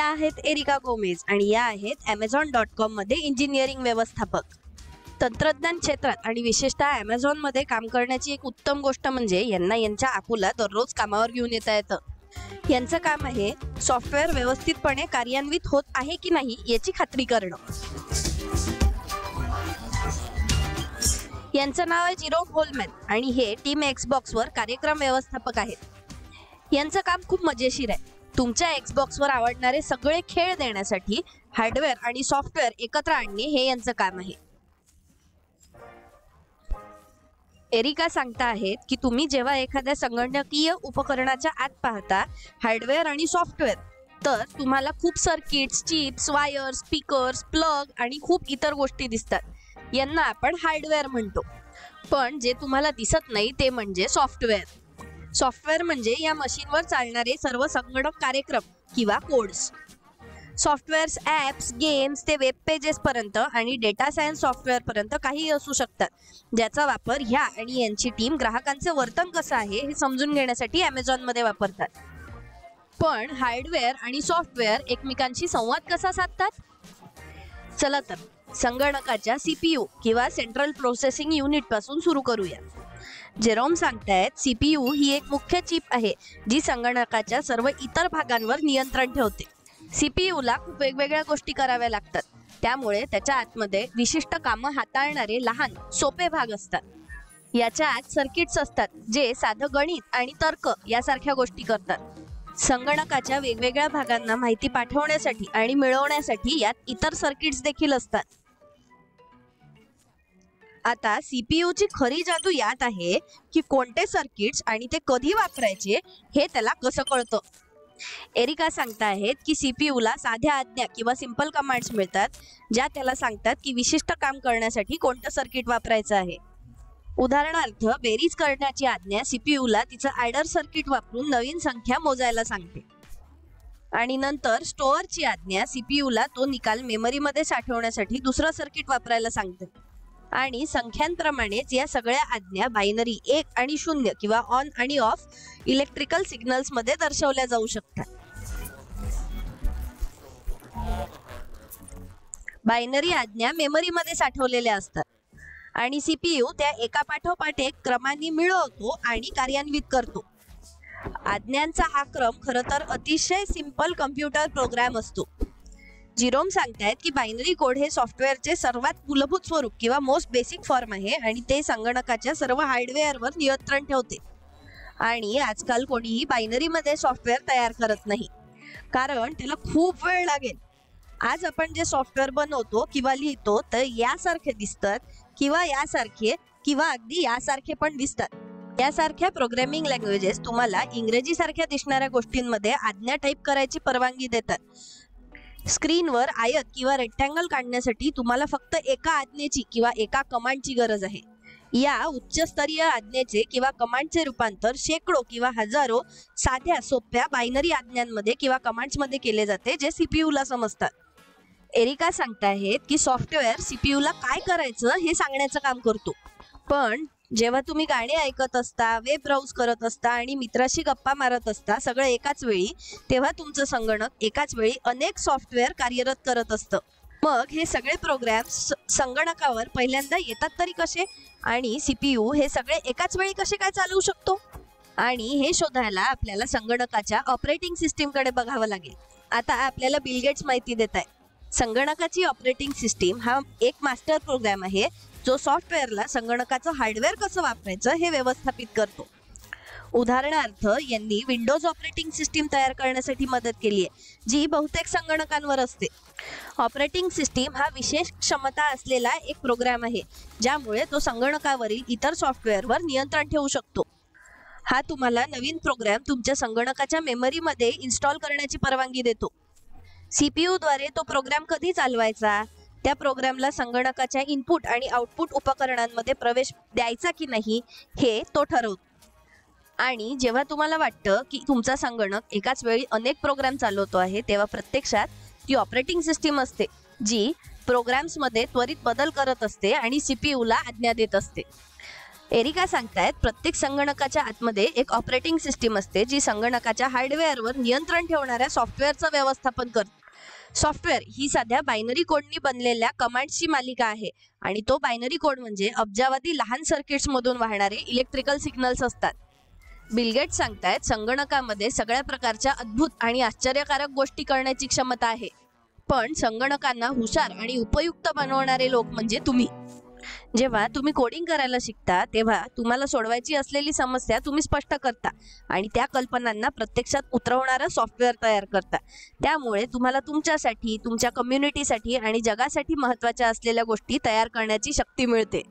आहेत Erica Gomez आणि या आहेत Amazon.com मध्ये इंजिनिअरिंग व्यवस्थापक. तंत्रज्ञान क्षेत्रात आणि विशेषतः Amazonमध्ये काम करण्याची एक उत्तम गोष्ट म्हणजे यांना यांच्या आकुला दररोज कामावर घेऊन येता येतं. यांचं काम आहे सॉफ्टवेअर व्यवस्थितपणे कार्यान्वित होत आहे की नाही याची खात्री करणं. यांचं नाव आहे जेरोम होलमॅन आणि हे टीम एक्सबॉक्सवर कार्यक्रम व्यवस्थापक आहेत. यांचं काम खूप मजेशीर आहे. तुमच्या एक्सबॉक्सवर आवडणारे सगळे खेळ देण्यासाठी हार्डवेअर आणि सॉफ्टवेअर एकत्र आणणे हे यांचं काम आहे. एरिका सांगता आहेत की तुम्ही जेव्हा एखाद्या संगणकीय उपकरणाच्या आत पाहता हार्डवेअर आणि सॉफ्टवेअर, तर तुम्हाला खूप circuits, chips, wire, speakers, plug आणि खूप इतर गोष्टी दिसतात. यांना आपण हार्डवेअर म्हणतो. पण जे तुम्हाला दिसत नाही ते म्हणजे सॉफ्टवेअर. सॉफ्टवेअर म्हणजे या मशीनवर चालणारे सर्व संगणक कार्यक्रम किंवा कोड्स. सॉफ्टवेअर्स, ॲप्स, गेम्स ते वेब पेजेस पर्यंत आणि डेटा सायन्स सॉफ्टवेअर पर्यंत काही असू शकतात, ज्याचा वापर ह्या आणि यांची टीम ग्राहकांचे वर्तन कसं आहे हे समजून घेण्यासाठी Amazonमध्ये वापरतात. पण हार्डवेअर आणि सॉफ्टवेअर एकमेकांशी संवाद कसा साधतात? चला तर संगणकाच्या CPU किंवा सेंट्रल प्रोसेसिंग युनिट पासून सुरू करूया. जेरोम सांगतायत CPU ही एक मुख्य चिप आहे जी संगणकाच्या सर्व इतर भागांवर नियंत्रण ठेवते. CPU ला खूप वेगवेगळ्या गोष्टी कराव्या लागतात, त्यामुळे त्याच्या आतमध्ये विशिष्ट कामं हाताळणारे लहान सोपे भाग असतात. याच्या आत सर्किट्स असतात जे साधं गणित आणि तर्क यासारख्या गोष्टी करतात. संगणकाच्या वेगवेगळ्या भागांना माहिती पाठवण्यासाठी आणि मिळवण्यासाठी यात इतर सर्किट्स देखील असतात. आता CPU ची खरी जादू यात आहे की कोणते सर्किट्स आणि ते कधी वापरायचे हे त्याला कसं कळतं. एरिका सांगता आहेत की CPU ला साध्या आज्ञा किंवा सिंपल कमांड्स मिळतात, ज्या त्याला सांगतात की विशिष्ट काम करण्यासाठी कोणतं सर्किट वापरायचं आहे. उदाहरणार्थ, बेरीज करण्याची आज्ञा CPU ला तिचं ॲडर सर्किट वापरून नवीन संख्या मोजायला सांगते. आणि नंतर स्टोअरची आज्ञा CPU ला तो निकाल मेमरीमध्ये साठवण्यासाठी दुसरं सर्किट वापरायला सांगते. आणि संख्यांप्रमाणेच या सगळ्या आज्ञा बायनरी 1 आणि 0 किंवा ऑन आणि ऑफ इलेक्ट्रिकल सिग्नल्स मध्ये दर्शवल्या जाऊ शकतात. बायनरी आज्ञा मेमरीमध्ये साठवलेल्या असतात आणि CPU त्या एकापाठोपाठ एक क्रमाने मिळवतो आणि कार्यान्वित करतो. आज्ञांचा हा क्रम खरं तर अतिशय सिंपल कम्प्युटर प्रोग्राम असतो. जेरोम सांगतायत की बायनरी कोड हे सॉफ्टवेअरचे सर्वात मूलभूत स्वरूप किंवा मोस्ट बेसिक फॉर्म आहे आणि ते संगणकाच्या सर्व हार्डवेअरवर नियंत्रण ठेवते. आणि आजकाल कोणीही बायनरीमध्ये सॉफ्टवेअर तयार करत नाही, कारण त्याला खूप वेळ लागेल. आज आपण जे सॉफ्टवेअर बनवतो किंवा लिहितो तर यासारखे दिसतात किंवा यासारखे किंवा अगदी यासारखे पण दिसतात. यासारख्या प्रोग्रामिंग लँग्वेजेस तुम्हाला इंग्रजीसारख्या दिसणाऱ्या गोष्टींमध्ये आज्ञा टाईप करायची परवानगी देतात. स्क्रीनवर आयत किंवा रेक्टँगल काढण्यासाठी तुम्हाला फक्त एका आज्ञेची किंवा एका कमांडची गरज आहे. या उच्चस्तरीय आज्ञेचे किंवा कमांडचे रूपांतर शेकडो किंवा हजारो साध्या सोप्या बायनरी आज्ञांमध्ये किंवा कमांड्समध्ये केले जाते, जे CPU ला समजतात. एरिका सांगताहेत की सॉफ्टवेअर CPU ला काय करायचं हे सांगण्याचं काम करतो. पण जेव्हा तुम्ही गाणे ऐकत असता, वेब ब्राउज करत असता आणि मित्राशी गप्पा मारत असता सगळं एकाच वेळी, तेव्हा तुमचं संगणक एकाच वेळी अनेक सॉफ्टवेअर कार्यरत करत असतं. मग हे सगळे प्रोग्राम्स संगणकावर पहिल्यांदा येतात तरी कसे, आणि CPU हे सगळे एकाच वेळी कसे काय चालवू शकतो? आणि हे शोधायला आपल्याला संगणकाच्या ऑपरेटिंग सिस्टीमकडे बघावं लागेल. आता आपल्याला बिल गेट्स माहिती देत आहे. संगणकाची ऑपरेटिंग सिस्टीम हा एक मास्टर प्रोग्राम आहे जो सॉफ्टवेअरला संगणकाचं हार्डवेअर कसं वापरायचं हे व्यवस्थापित करतो. उदाहरणार्थ, यांनी विंडोज ऑपरेटिंग सिस्टीम तयार करण्यासाठी मदत केली आहे, जी बहुतेक संगणकांवर असते. ऑपरेटिंग सिस्टीम हा विशेष क्षमता असलेला एक प्रोग्राम आहे, ज्यामुळे तो संगणकावरील इतर सॉफ्टवेअरवर नियंत्रण ठेवू शकतो. हा तुम्हाला नवीन प्रोग्राम तुमच्या संगणकाच्या मेमरीमध्ये इन्स्टॉल करण्याची परवानगी देतो. CPU द्वारे तो प्रोग्राम कधी चालवायचा, त्या प्रोग्रामला संगणकाच्या इनपुट आणि आउटपुट उपकरणांमध्ये प्रवेश द्यायचा की नाही हे तो ठरवतो. आणि जेव्हा तुम्हाला वाटतं की तुमचा संगणक एकाच वेळी अनेक प्रोग्राम चालवतो आहे, तेव्हा प्रत्यक्षात ती ऑपरेटिंग सिस्टीम असते जी प्रोग्राम्समध्ये त्वरित बदल करत असते आणि CPU ला आज्ञा देत असते. एरिका सांगतायत प्रत्येक संगणकाच्या आतमध्ये एक ऑपरेटिंग सिस्टीम असते जी संगणकाच्या हार्डवेअरवर नियंत्रण ठेवणाऱ्या सॉफ्टवेअरचं व्यवस्थापन करते. सॉफ्टवेअर ही साध्या बायनरी कोडनी बनलेल्या कमांड्सची मालिका आहे आणि तो बायनरी कोड म्हणजे अब्जावधी लहान सर्किट्स मधून वाहणारे इलेक्ट्रिकल सिग्नल्स असतात. बिल गेट्स सांगतायत संगणकामध्ये सगळ्या प्रकारच्या अद्भुत आणि आश्चर्यकारक गोष्टी करण्याची क्षमता आहे, पण संगणकांना हुशार आणि उपयुक्त बनवणारे लोक म्हणजे तुम्ही. जेव्हा तुम्ही कोडिंग करायला शिकता तेव्हा तुम्हाला सोडवायची असलेली समस्या तुम्ही स्पष्ट करता आणि त्या कल्पनांना प्रत्यक्षात उतरवणारं सॉफ्टवेअर तयार करता. त्यामुळे तुम्हाला तुमच्यासाठी, तुमच्या कम्युनिटीसाठी आणि जगासाठी महत्त्वाच्या असलेल्या गोष्टी तयार करण्याची शक्ती मिळते.